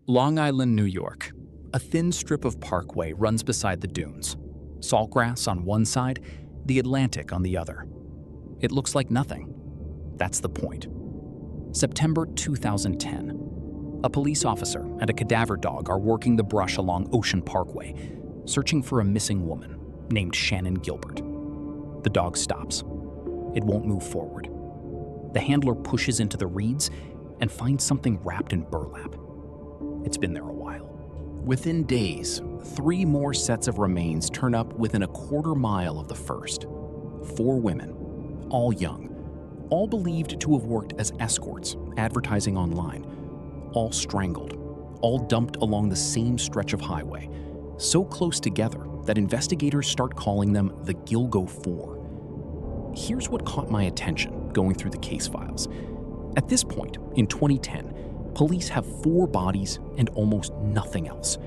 Long Island, New York. A thin strip of parkway runs beside the dunes. Saltgrass on one side, the Atlantic on the other. It looks like nothing. That's the point. September 2010. A police officer and a cadaver dog are working the brush along Ocean Parkway, searching for a missing woman named Shannon Gilbert. The dog stops. It won't move forward. The handler pushes into the reeds and finds something wrapped in burlap. It's been there a while. Within days, 3 more sets of remains turn up within a quarter mile of the first. 4 women, all young, all believed to have worked as escorts, advertising online, all strangled, all dumped along the same stretch of highway, so close together that investigators start calling them the Gilgo Four. Here's what caught my attention going through the case files. At this point, in 2010, police have 4 bodies and almost nothing else.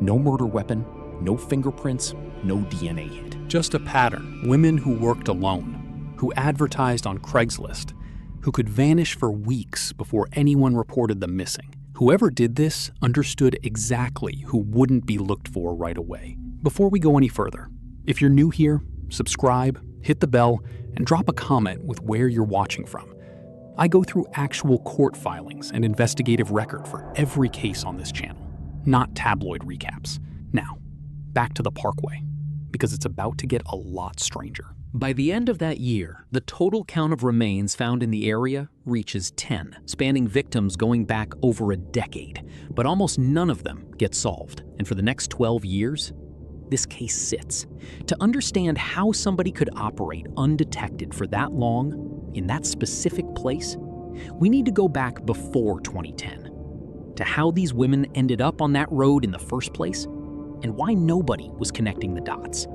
No murder weapon, no fingerprints, no DNA hit. Just a pattern. Women who worked alone, who advertised on Craigslist, who could vanish for weeks before anyone reported them missing. Whoever did this understood exactly who wouldn't be looked for right away. Before we go any further, if you're new here, subscribe, hit the bell, and drop a comment with where you're watching from. I go through actual court filings and investigative record for every case on this channel, not tabloid recaps. Now, back to the parkway, because it's about to get a lot stranger. By the end of that year, the total count of remains found in the area reaches 10, spanning victims going back over a decade. But almost none of them get solved. And for the next 12 years, this case sits. To understand how somebody could operate undetected for that long, in that specific place, we need to go back before 2010, to how these women ended up on that road in the first place, and why nobody was connecting the dots.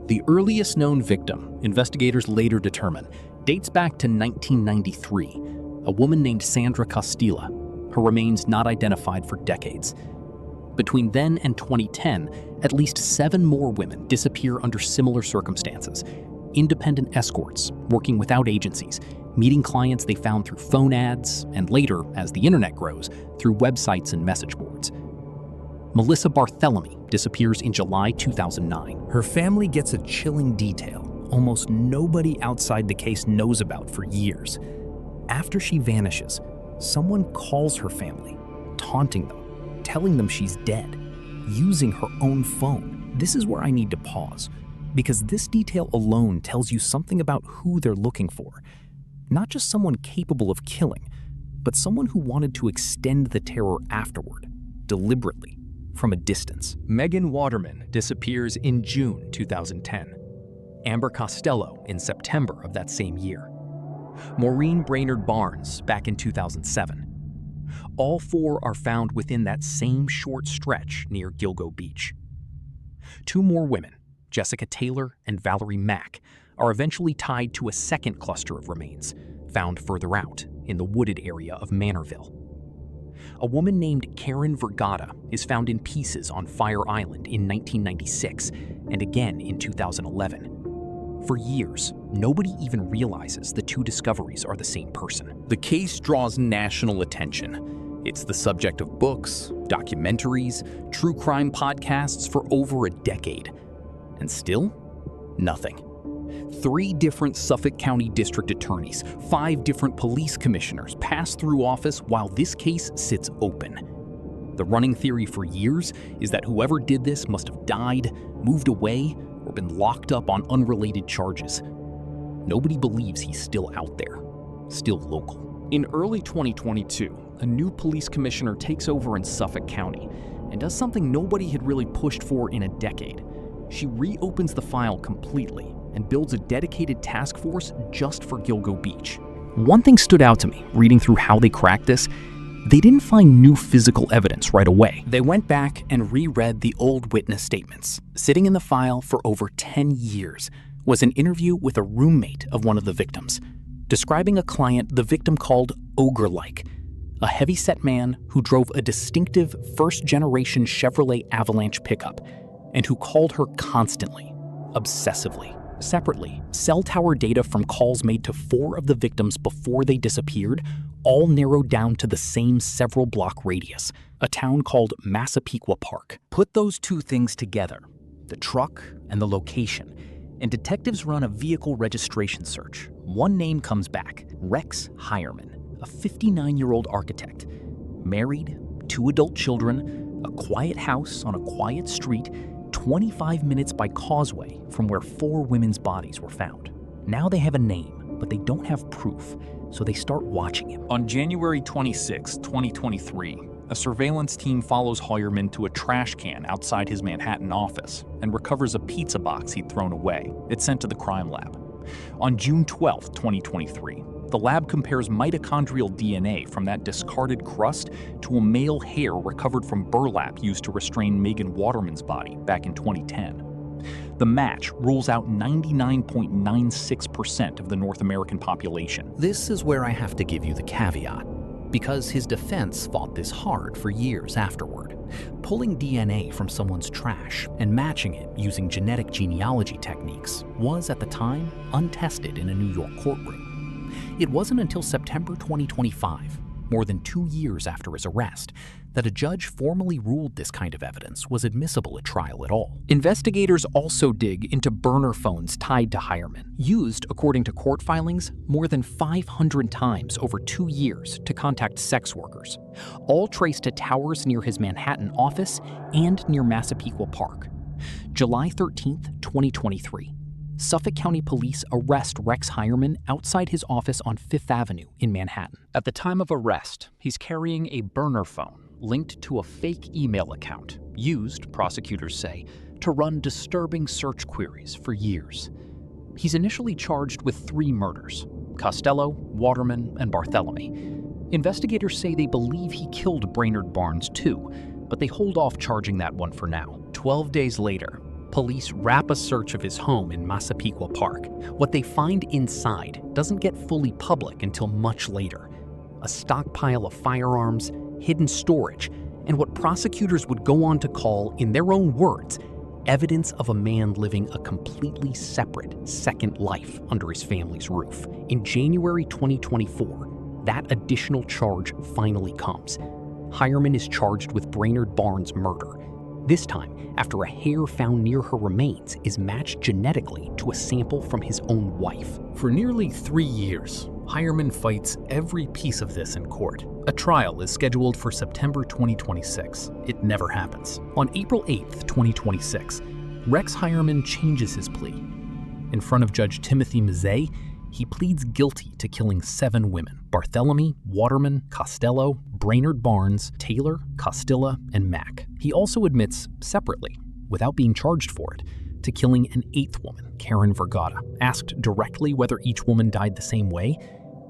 The earliest known victim, investigators later determine, dates back to 1993, a woman named Sandra Costilla, her remains not identified for decades. Between then and 2010, at least 7 more women disappear under similar circumstances. Independent escorts, working without agencies, meeting clients they found through phone ads, and later, as the internet grows, through websites and message boards. Melissa Barthelemy disappears in July 2009. Her family gets a chilling detail almost nobody outside the case knows about for years. After she vanishes, someone calls her family, taunting them, telling them she's dead, using her own phone. This is where I need to pause, because this detail alone tells you something about who they're looking for. Not just someone capable of killing, but someone who wanted to extend the terror afterward, deliberately, from a distance. Megan Waterman disappears in June 2010. Amber Costello in September of that same year. Maureen Brainerd Barnes back in 2007. All 4 are found within that same short stretch near Gilgo Beach. 2 more women, Jessica Taylor and Valerie Mack, are eventually tied to a second cluster of remains, found further out in the wooded area of Manorville. A woman named Karen Vergata is found in pieces on Fire Island in 1996 and again in 2011. For years, nobody even realizes the 2 discoveries are the same person. The case draws national attention. It's the subject of books, documentaries, true crime podcasts for over a decade. And still, nothing. 3 different Suffolk County district attorneys, 5 different police commissioners pass through office while this case sits open. The running theory for years is that whoever did this must have died, moved away, or been locked up on unrelated charges. Nobody believes he's still out there, still local. In early 2022, a new police commissioner takes over in Suffolk County and does something nobody had really pushed for in a decade. She reopens the file completely and builds a dedicated task force just for Gilgo Beach. One thing stood out to me reading through how they cracked this. They didn't find new physical evidence right away. They went back and reread the old witness statements. Sitting in the file for over 10 years was an interview with a roommate of one of the victims, describing a client the victim called ogre-like, a heavy-set man who drove a distinctive first-generation Chevrolet Avalanche pickup and who called her constantly, obsessively. Separately, cell tower data from calls made to 4 of the victims before they disappeared all narrowed down to the same several block radius, a town called Massapequa Park. Put those two things together, the truck and the location, and detectives run a vehicle registration search. One name comes back, Rex Heuermann, a 59-year-old architect. Married, 2 adult children, a quiet house on a quiet street, 25 minutes by causeway from where 4 women's bodies were found. Now they have a name, but they don't have proof, so they start watching him. On January 26, 2023, a surveillance team follows Heuermann to a trash can outside his Manhattan office and recovers a pizza box he'd thrown away. It's sent to the crime lab. On June 12, 2023, the lab compares mitochondrial DNA from that discarded crust to a male hair recovered from burlap used to restrain Megan Waterman's body back in 2010. The match rules out 99.96% of the North American population. This is where I have to give you the caveat, because his defense fought this hard for years afterward. Pulling DNA from someone's trash and matching it using genetic genealogy techniques was, at the time, untested in a New York courtroom. It wasn't until September 2025, more than 2 years after his arrest, that a judge formally ruled this kind of evidence was admissible at trial at all. Investigators also dig into burner phones tied to Heuermann, used, according to court filings, more than 500 times over 2 years to contact sex workers, all traced to towers near his Manhattan office and near Massapequa Park. July 13th, 2023. Suffolk County police arrest Rex Heuermann outside his office on 5th Avenue in Manhattan. At the time of arrest, he's carrying a burner phone linked to a fake email account used, prosecutors say, to run disturbing search queries for years. He's initially charged with 3 murders: Costello, Waterman, and Barthélemy. Investigators say they believe he killed Brainerd Barnes too, but they hold off charging that one for now. 12 days later, police wrap a search of his home in Massapequa Park. What they find inside doesn't get fully public until much later. A stockpile of firearms, hidden storage, and what prosecutors would go on to call, in their own words, evidence of a man living a completely separate second life under his family's roof. In January 2024, that additional charge finally comes. Heuermann is charged with Brainerd Barnes' murder. This time, after a hair found near her remains is matched genetically to a sample from his own wife. For nearly 3 years, Heuermann fights every piece of this in court. A trial is scheduled for September 2026. It never happens. On April 8th, 2026, Rex Heuermann changes his plea. In front of Judge Timothy Mazzei, he pleads guilty to killing 7 women: Barthélemy, Waterman, Costello, Brainerd Barnes, Taylor, Costilla, and Mack. He also admits, separately, without being charged for it, to killing an 8th woman, Karen Vergata. Asked directly whether each woman died the same way,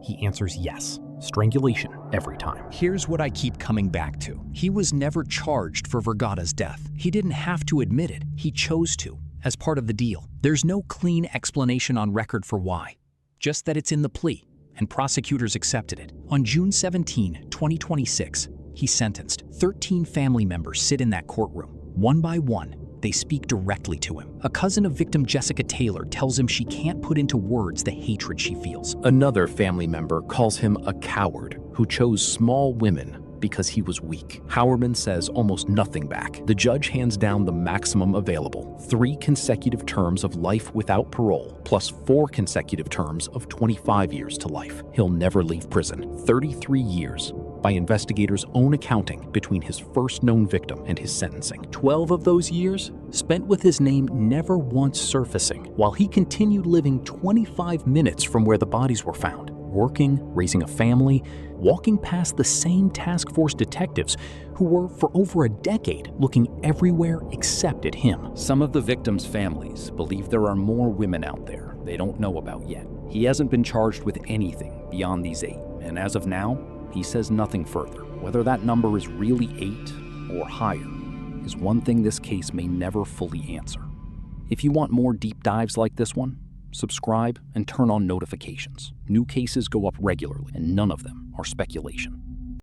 he answers yes. Strangulation every time. Here's what I keep coming back to. He was never charged for Vergata's death. He didn't have to admit it. He chose to, as part of the deal. There's no clean explanation on record for why. Just that it's in the plea, and prosecutors accepted it. On June 17, 2026, he's sentenced. 13 family members sit in that courtroom. One by one, they speak directly to him. A cousin of victim Jessica Taylor tells him she can't put into words the hatred she feels. Another family member calls him a coward who chose small women because he was weak. Heuermann says almost nothing back. The judge hands down the maximum available: 3 consecutive terms of life without parole, plus 4 consecutive terms of 25 years to life. He'll never leave prison. 33 years, by investigators' own accounting, between his first known victim and his sentencing. 12 of those years spent with his name never once surfacing, while he continued living 25 minutes from where the bodies were found, working, raising a family, walking past the same task force detectives who were, for over a decade, looking everywhere except at him. Some of the victims' families believe there are more women out there they don't know about yet. He hasn't been charged with anything beyond these 8, and as of now, he says nothing further. Whether that number is really 8 or higher is one thing this case may never fully answer. If you want more deep dives like this one, subscribe and turn on notifications. New cases go up regularly, and none of them are speculation.